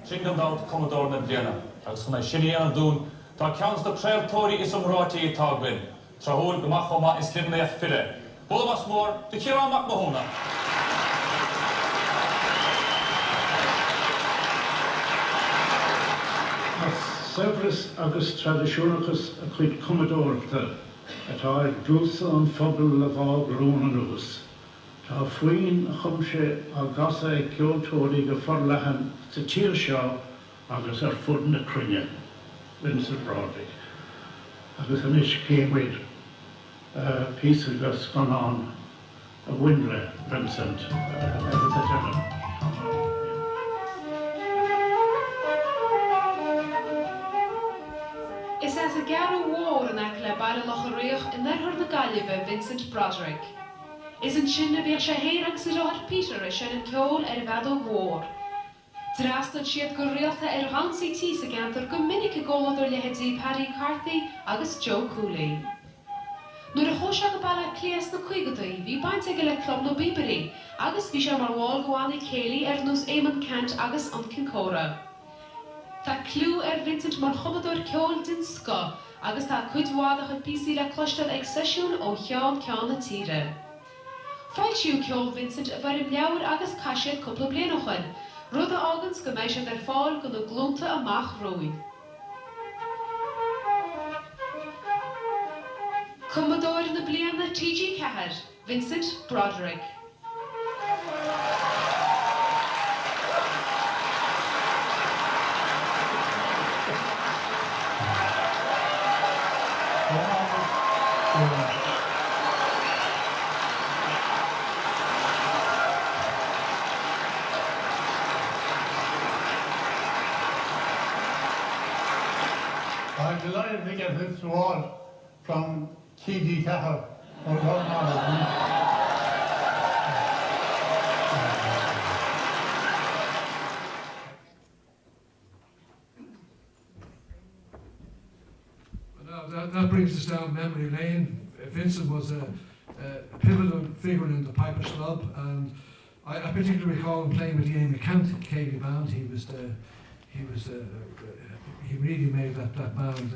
Tringamdát Commodore na bliana, agus chuna Uilleann dún, tá ceanns do creaaltóirí is umrátaí tághain, trahúil go maith chomá is limnaíocht fire. Bula mas mór, de Ciarán Mac Mahona. Severas agus tradiisiúnachas a chuid Commodóirta atá ag dlúsa an phobal le bhá grún an ús. Tá faoin a chumse a gasa ag ceoltóirí go forleathan sa tír seo agus ar fud na cruinne, Vincent Broderick. Agus an is céimid pís agus gan an a bhainle Vincent agus a teann. Is as a garú mhór in aice le baile locharíoch in nethir na Gaillimhe Vincent Broderick. Is an sin a bhíoh sé héireach sa ráth Peter is sin an ceol ar bhadó mhór. Drastan siad go rialta ar ransaí tí sa gantar go minic a ggóladar le hetí Paddy Carthy agus Joe Cooley. Nuair a thóise go baile cléas na chuigadaí, bhí baint aige le club na bPíobairí, agus bhí sé mar bháil goháinna céalaí ar nús Éamon Cant agus an Cincóra. Tá clú ar Vincent mar chumadúir ceol din sco, agus tá cuidháda chud písaí le cloisteil ag seisiún ó cheann ceann na tíre. Fáilsiú ceol Vincent a bhair leabhar agus caiisiad cúpla bliana chuin, rud a ágans go mbeidh sé ar fáil go na glúnta amach roiin. Commodore na bliana TG Cahir, Vincent Broderick. I'm delighted to get this award from TG Cahir. That brings us down memory lane. Vincent was a pivotal figure in the Pipers Club, and I particularly recall him playing with the Uilleann KV band. He really made that band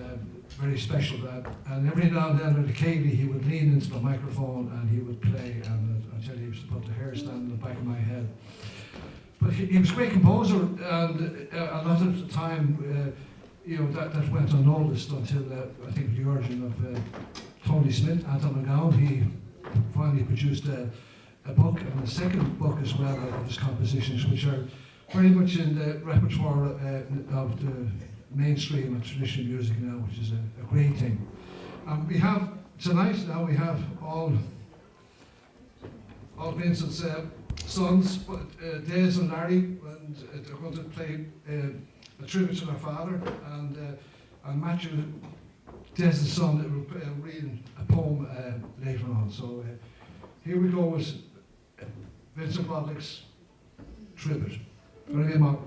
very special. And every now and then at the KV he would lean into the microphone and he would play, and I tell you, he used to put the hair stand in the back of my head. But he was a great composer, and a lot of the time that went unnoticed until I think the origin of Tony Smith, Anton McGowan. He finally produced a book, and a second book as well of his compositions, which are very much in the repertoire of the mainstream and traditional music now, which is a great thing. And we have tonight now we have all Vincent's sons, Des and Larry, and they're going to play a tribute to their father, and Matthew, Des' son, will read a poem later on. So here we go with Vincent Broderick's tribute. Very much.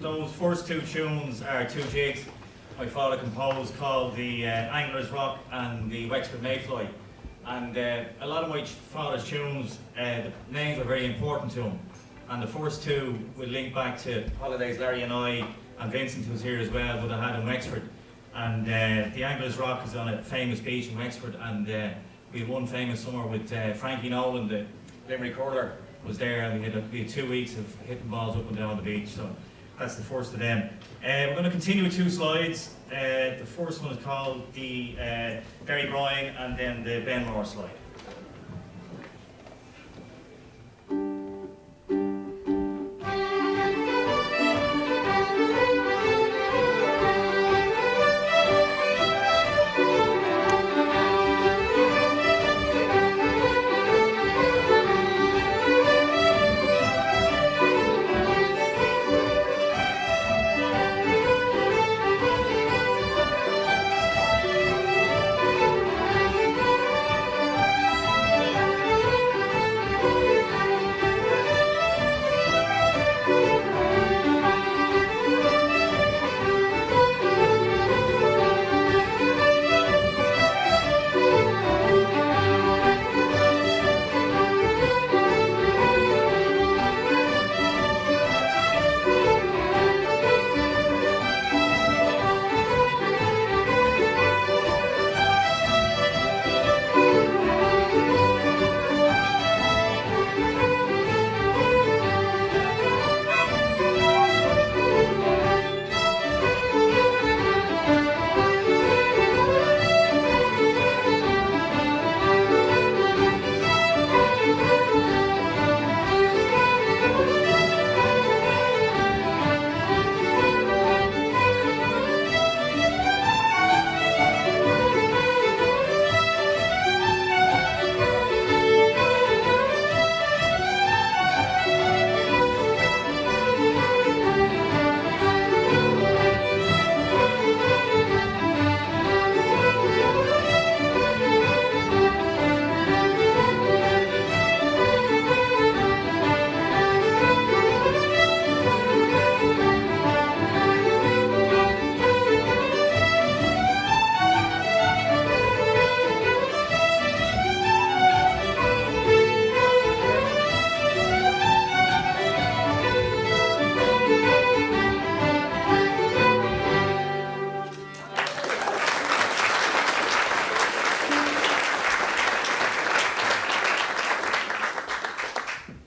those first two tunes are two jigs my father composed called the Angler's Rock and the Wexford Mayfly. And a lot of my father's tunes, the names are very important to him. And the first two will link back to holidays Larry and I, and Vincent, who's here as well, would have had in Wexford. And the Angler's Rock is on a famous beach in Wexford, and we had one famous summer with Frankie Nolan, the Limerick hurler, was there, and we had 2 weeks of hitting balls up and down the beach. So that's the first of them. We're going to continue with two slides. The first one is called the Derry Bryan, and then the Benmore slide.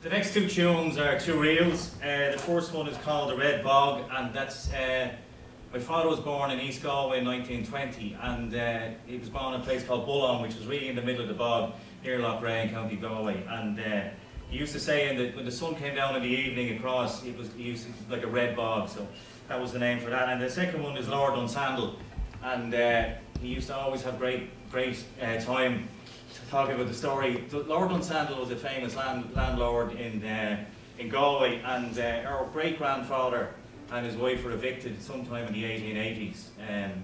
The next two tunes are two reels. The first one is called The Red Bog, and that's my father was born in East Galway in 1920, and he was born in a place called Uilleann, which was really in the middle of the bog near Lough Rea in County Galway. And he used to say when the sun came down in the evening across, he used to like a red bog, so that was the name for that. And the second one is Lord Dunsandle, and he used to always have great time talking about the story. Lord Dunsandle was a famous landlord in Galway, and our great-grandfather and his wife were evicted sometime in the 1880s, and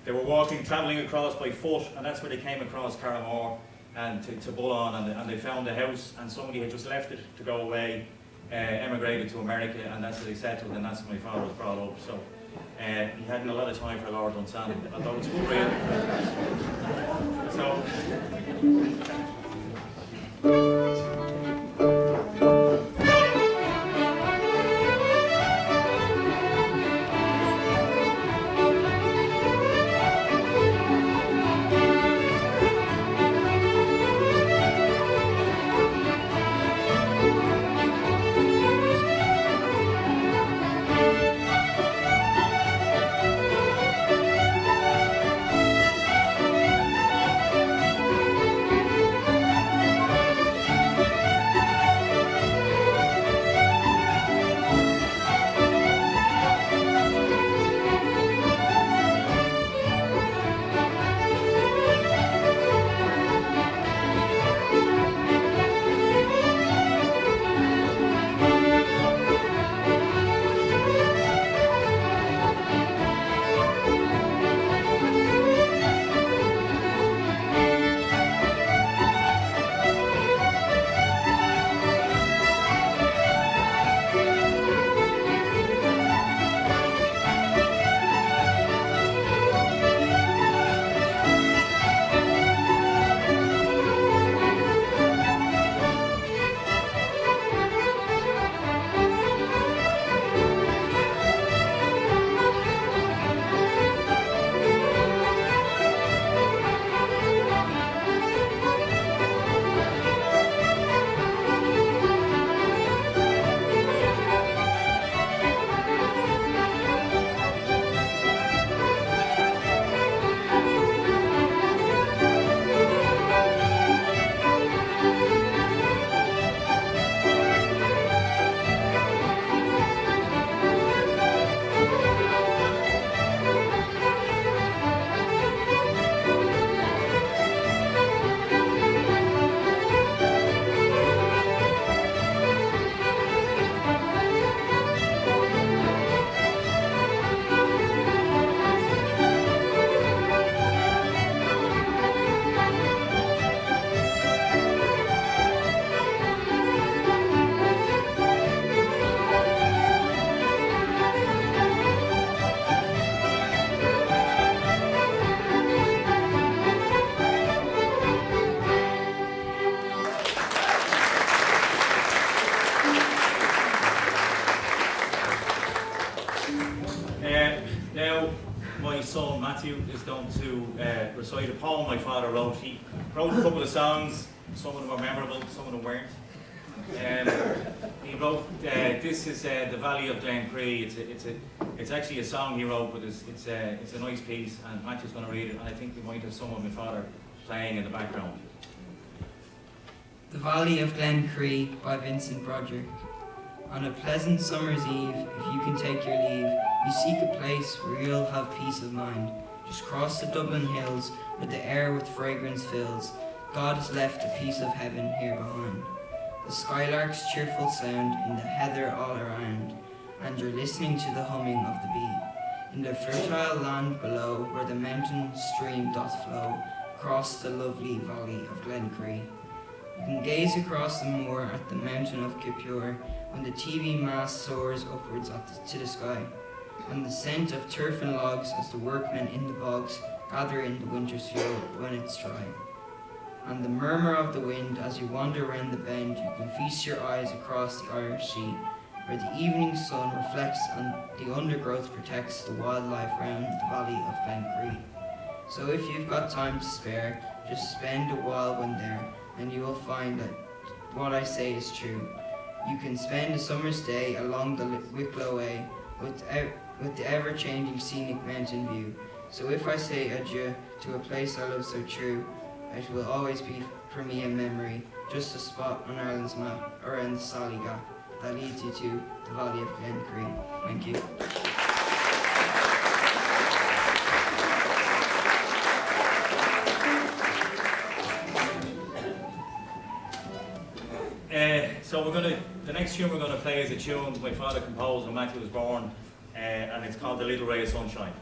they were travelling across by foot, and that's where they came across Carramore and to Uilleann, and they found a house, and somebody had just left it to go away, emigrated to America, and that's where they settled, and that's where my father was brought up. So he hadn't a lot of time for Lord Dunsandle, although it's good real. So. my son Matthew is going to recite a poem my father wrote. He wrote a couple of songs, some of them are memorable, some of them weren't. He wrote, this is The Valley of Glencree. It's actually a song he wrote, but it's a nice piece, and Matthew's going to read it, and I think we might have some of my father playing in the background. The Valley of Glencree by Vincent Broderick. On a pleasant summer's eve, if you can take your leave, you seek a place where you'll have peace of mind. Just cross the Dublin hills, where the air with fragrance fills. God has left a piece of heaven here behind. The skylark's cheerful sound in the heather all around, and you're listening to the humming of the bee. In the fertile land below, where the mountain stream doth flow, across the lovely valley of Glencree. You can gaze across the moor at the mountain of Kipure, when the TV mast soars upwards to the sky, and the scent of turf and logs as the workmen in the bogs gather in the winter's fuel when it's dry. And the murmur of the wind as you wander round the bend, you can feast your eyes across the Irish Sea, where the evening sun reflects and the undergrowth protects the wildlife round the valley of Glencree. So if you've got time to spare, just spend a while when there, and you will find that what I say is true. You can spend a summer's day along the Wicklow Way with the ever-changing scenic mountain view. So if I say adieu to a place I love so true, it will always be for me a memory, just a spot on Ireland's map around the Sally Gap that leads you to the Valley of Glencree. Thank you. So the next tune we're going to play is a tune my father composed when Matthew was born, and it's called The Little Ray of Sunshine.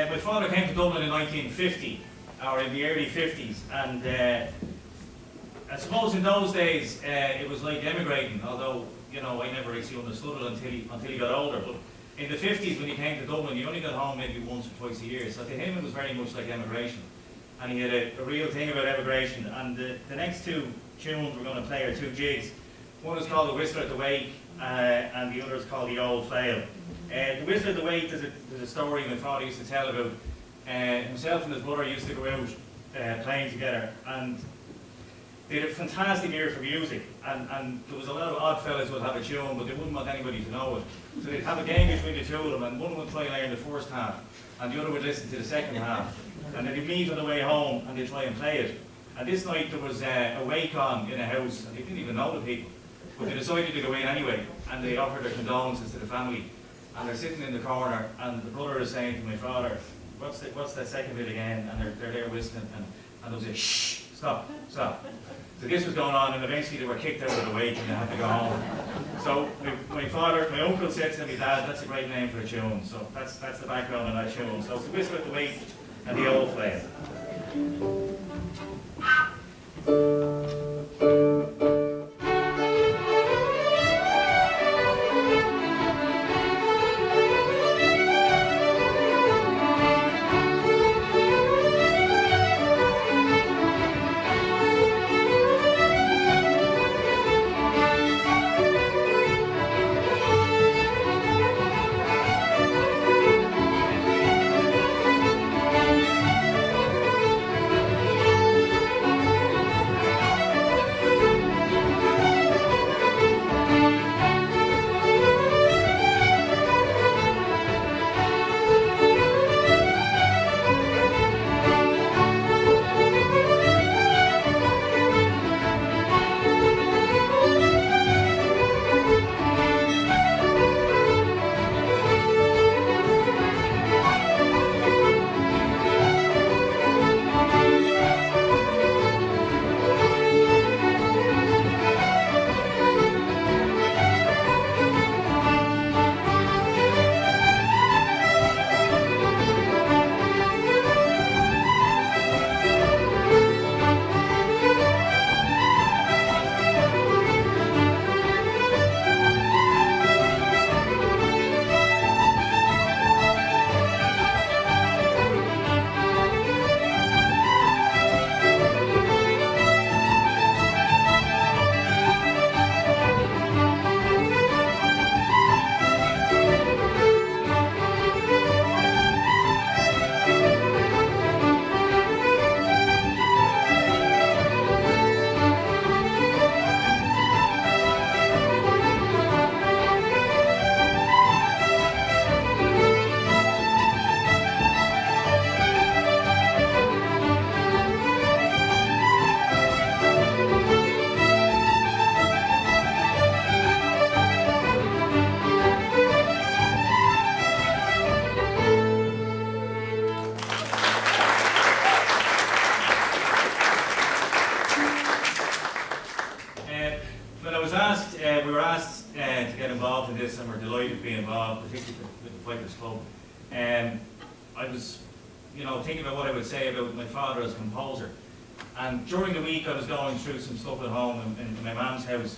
My father came to Dublin in 1950, or in the early 50s, and I suppose in those days it was like emigrating, although, you know, I never actually understood it until he got older. But in the 50s, when he came to Dublin, he only got home maybe once or twice a year, so to him it was very much like emigration. And he had a real thing about emigration, and the next two tunes we're going to play are two jigs. One is called The Whistler at the Wake, and the other is called The Old Flail. The Whistler at the Wake, there's a story my father used to tell about himself and his brother used to go out playing together, and They had a fantastic ear for music, and there was a lot of odd fellas who would have a tune, but they wouldn't want anybody to know it. So they'd have a game between the two of them, and one would try and learn the first half, and the other would listen to the second half. And they'd meet on the way home, and they'd try and play it. And this night there was a wake on in a house, and they didn't even know the people. But they decided to go in anyway, and they offered their condolences to the family. And they're sitting in the corner, and the brother is saying to my father, what's that second bit again? And they're there whistling, and they'll say, shh, stop. So this was going on, and eventually they were kicked out of the wake and they had to go home. So my uncle said to me, Dad, that's a great name for a tune. So that's the background of that tune. So it's the whistle at the wake and the old flame. We were asked to get involved in this, and we're delighted to be involved, particularly with the Fighters Club. I was, thinking about what I would say about my father as a composer. And during the week, I was going through some stuff at home in my mum's house,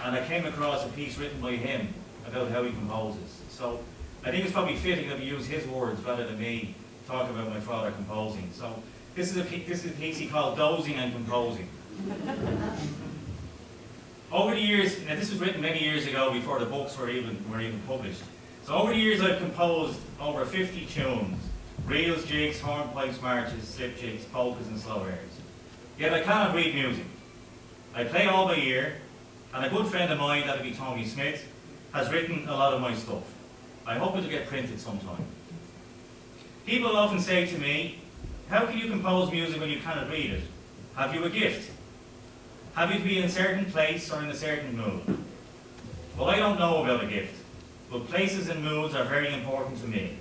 and I came across a piece written by him about how he composes. So I think it's probably fitting that we use his words rather than me talk about my father composing. So this is a piece he called Dozing and Composing. Over the years, now this was written many years ago before the books were even published. So over the years I've composed over 50 tunes, reels, jigs, hornpipes, marches, slip jigs, polkas and slow airs. Yet I cannot read music. I play all by ear, and a good friend of mine, that'll be Tony Smith, has written a lot of my stuff. I hope it'll get printed sometime. People often say to me, how can you compose music when you cannot read it? Have you a gift? Have you to be in a certain place or in a certain mood? Well, I don't know about a gift, but places and moods are very important to me.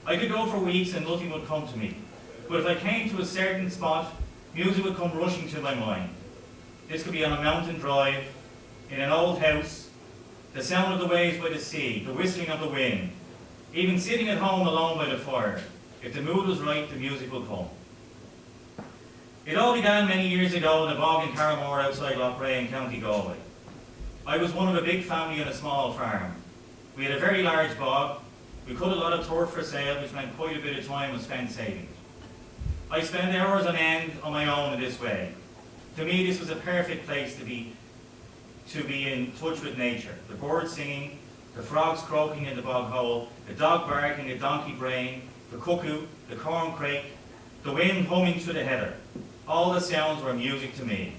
I could go for weeks and nothing would come to me, but if I came to a certain spot, music would come rushing to my mind. This could be on a mountain drive, in an old house, the sound of the waves by the sea, the whistling of the wind, even sitting at home alone by the fire. If the mood was right, the music will come. It all began many years ago in a bog in Carramore outside Lochbray in County Galway. I was one of a big family on a small farm. We had a very large bog. We cut a lot of turf for sale, which meant quite a bit of time was spent saving it. I spent hours on end on my own in this way. To me, this was a perfect place to be in touch with nature. The birds singing, the frogs croaking in the bog hole, the dog barking, the donkey braying, the cuckoo, the corncrake, the wind humming through the heather. All the sounds were music to me.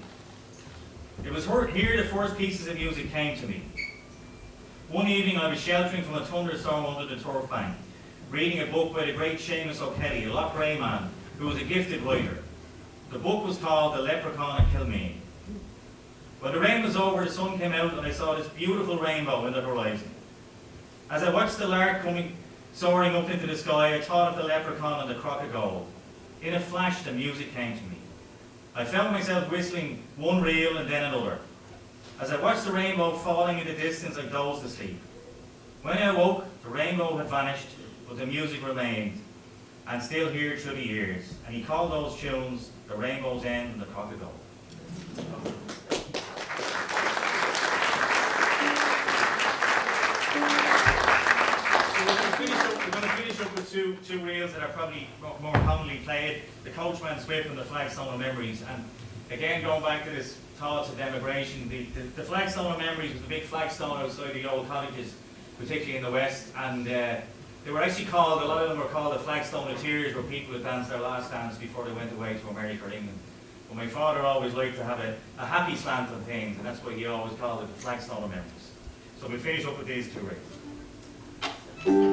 was here the first pieces of music came to me. One evening I was sheltering from a thunderstorm under the turf bank, reading a book by the great Seamus O'Kelly, a Lochray man, who was a gifted writer. The book was called The Leprechaun at Kilmaine. When the rain was over, the sun came out and I saw this beautiful rainbow in the horizon. As I watched the lark soaring up into the sky, I thought of the leprechaun and the crock of gold. In a flash, the music came to me. I found myself whistling one reel and then another. As I watched the rainbow falling in the distance, I dozed asleep. When I awoke, the rainbow had vanished, but the music remained, and still here through the years. And he called those tunes The Rainbow's End and The Crock of Gold. We're going to finish up with two reels that are probably more commonly played, the Coachman's Whip and the Flagstone of Memories. And again, going back to this thoughts of emigration, the Flagstone of Memories was the big flagstone outside the old cottages, particularly in the west, and they were actually called, a lot of them were called the Flagstone of Tears, where people would dance their last dance before they went away to America or England. But my father always liked to have a happy slant on things, and that's why he always called it the Flagstone of Memories. So we finish up with these two reels.